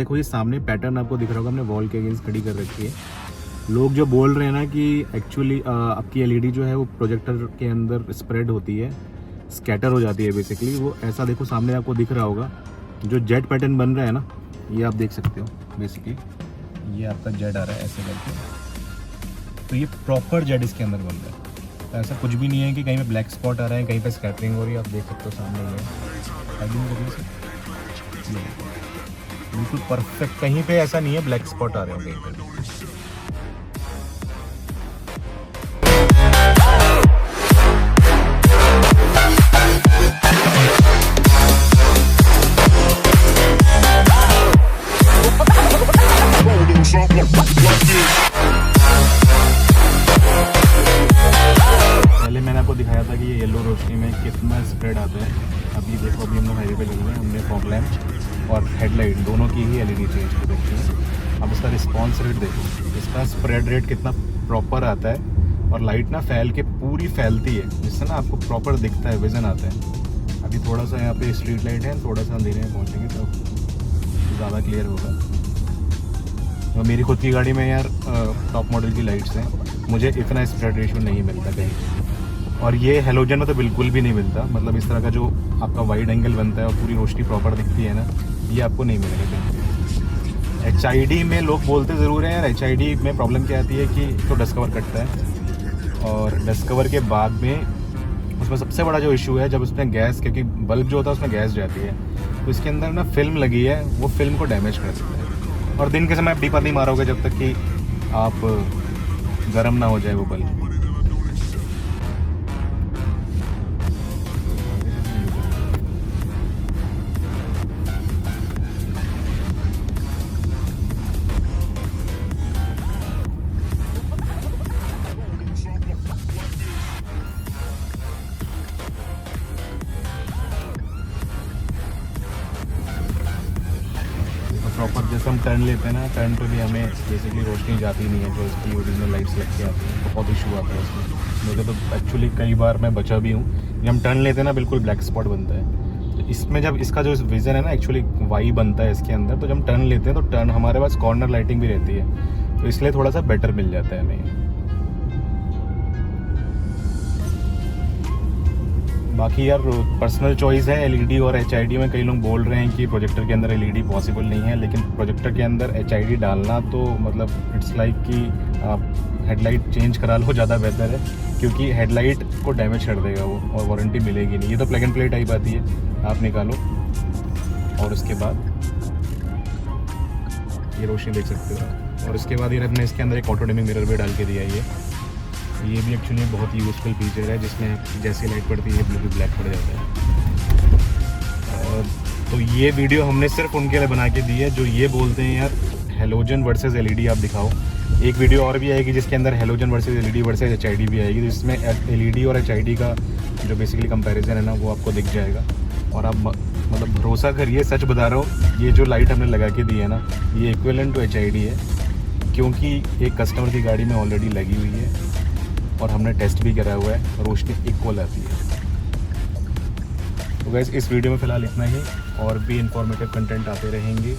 देखो ये सामने पैटर्न आपको दिख रहा होगा, हमने वॉल के अगेंस्ट खड़ी कर रखी है। लोग जो बोल रहे हैं ना कि एक्चुअली आपकी एलईडी जो है वो प्रोजेक्टर के अंदर स्प्रेड होती है, स्कैटर हो जाती है बेसिकली, वो ऐसा देखो सामने आपको दिख रहा होगा। जो जेट पैटर्न बन रहा है ना, ये आप देख सकते हो बेसिकली, ये आपका जेट आ रहा है ऐसे करके, तो ये प्रॉपर जेट इसके अंदर बन रहा है। तो ऐसा कुछ भी नहीं है कि कहीं पे ब्लैक स्पॉट आ रहा है, कहीं पे स्कैटरिंग हो रही है। आप देख सकते हो सामने ये बिल्कुल परफेक्ट, कहीं पे ऐसा नहीं है ब्लैक स्पॉट आ रहे हो कहीं पे। पहले मैंने आपको दिखाया था कि ये येलो रोशनी में कितना स्प्रेड आता है। अभी देखो, अभी हम लोग हाईवे पे चल रहे हैं, हमने फॉग लैम्प और हेडलाइट दोनों की ही एलईडी चेंज कर रखी है। अब इसका रिस्पॉन्स रेट देखो, इसका स्प्रेड रेट कितना प्रॉपर आता है, और लाइट ना फैल के पूरी फैलती है, जिससे ना आपको प्रॉपर दिखता है, विजन आता है। अभी थोड़ा सा यहाँ पे स्ट्रीट लाइट है, थोड़ा सा अंधेरे में पहुँचेंगे तो ज़्यादा क्लियर होगा। तो मेरी खुद की गाड़ी में यार टॉप मॉडल की लाइट्स हैं, मुझे इतना स्प्रेड रेशियो नहीं मिलता कहीं, और ये हेलोजन में तो बिल्कुल भी नहीं मिलता। मतलब इस तरह का जो आपका वाइड एंगल बनता है और पूरी रोशनी प्रॉपर दिखती है ना, ये आपको नहीं मिलेगा कहीं। HID में लोग बोलते ज़रूर हैं यार, HID में प्रॉब्लम क्या आती है कि तो डस्ट कवर कटता है, और डस्ट कवर के बाद में उसमें सबसे बड़ा जो इशू है, जब उसमें गैस, क्योंकि बल्ब जो होता है उसमें गैस जाती है, तो इसके अंदर ना फिल्म लगी है, वो फिल्म को डैमेज कर सकता है। और दिन के समय आप डीपर नहीं मारोगे जब तक कि आप गर्म ना हो जाए वो बल्ब। प्रॉपर जैसे हम टर्न लेते हैं ना, टर्न पे भी हमें बेसिकली रोशनी जाती नहीं है, जो इसकी ओरिजिनल लाइट्स लग के आती हैं, बहुत इशू आता है उसमें। मुझे तो एक्चुअली कई बार मैं बचा भी हूँ। जब हम टर्न लेते हैं ना, बिल्कुल ब्लैक स्पॉट बनता है। तो इसमें जब इसका जो विज़न है ना, एक्चुअली वाई बनता है इसके अंदर, तो जब हम टर्न लेते हैं तो टर्न हमारे पास कॉर्नर लाइटिंग भी रहती है, तो इसलिए थोड़ा सा बेटर मिल जाता है हमें। बाकी यार पर्सनल चॉइस है एलईडी और HID में। कई लोग बोल रहे हैं कि प्रोजेक्टर के अंदर एलईडी पॉसिबल नहीं है, लेकिन प्रोजेक्टर के अंदर HID डालना तो मतलब इट्स लाइक कि आप हेडलाइट चेंज करा लो, ज़्यादा बेहतर है, क्योंकि हेडलाइट को डैमेज कर देगा वो, और वारंटी मिलेगी नहीं। ये तो प्लग एंड प्ले टाइप आती है, आप निकालो और उसके बाद ये रोशनी देख सकते हो। और उसके बाद ये हमने इसके अंदर एक ऑटो डिमिंग मिरर भी डाल के दिया है। ये भी एक्चुअली बहुत ही यूज़फुल फीचर है, जिसमें जैसे लाइट पड़ती है ब्लू ब्लैक पड़ जाता है। तो ये वीडियो हमने सिर्फ उनके लिए बना के दी है जो ये बोलते हैं यार हेलोजन वर्सेस एलईडी आप दिखाओ। एक वीडियो और भी आएगी जिसके अंदर halogen versus LED versus HID भी आएगी, जिसमें एलईडी और HID का जो बेसिकली कंपैरिजन है ना, वो आपको दिख जाएगा। और आप मतलब भरोसा करिए, सच बता रहा हूँ, ये जो लाइट हमने लगा के दी है ना, ये इक्विवेलेंट टू HID है, क्योंकि एक कस्टमर की गाड़ी में ऑलरेडी लगी हुई है और हमने टेस्ट भी करा हुआ है, रोशनी इक्वल आती है। तो गाइस इस वीडियो में फ़िलहाल इतना ही, और भी इंफॉर्मेटिव कंटेंट आते रहेंगे।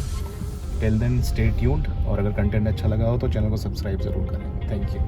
टिल देन स्टे ट्यून्ड, और अगर कंटेंट अच्छा लगा हो तो चैनल को सब्सक्राइब ज़रूर करें। Thank you.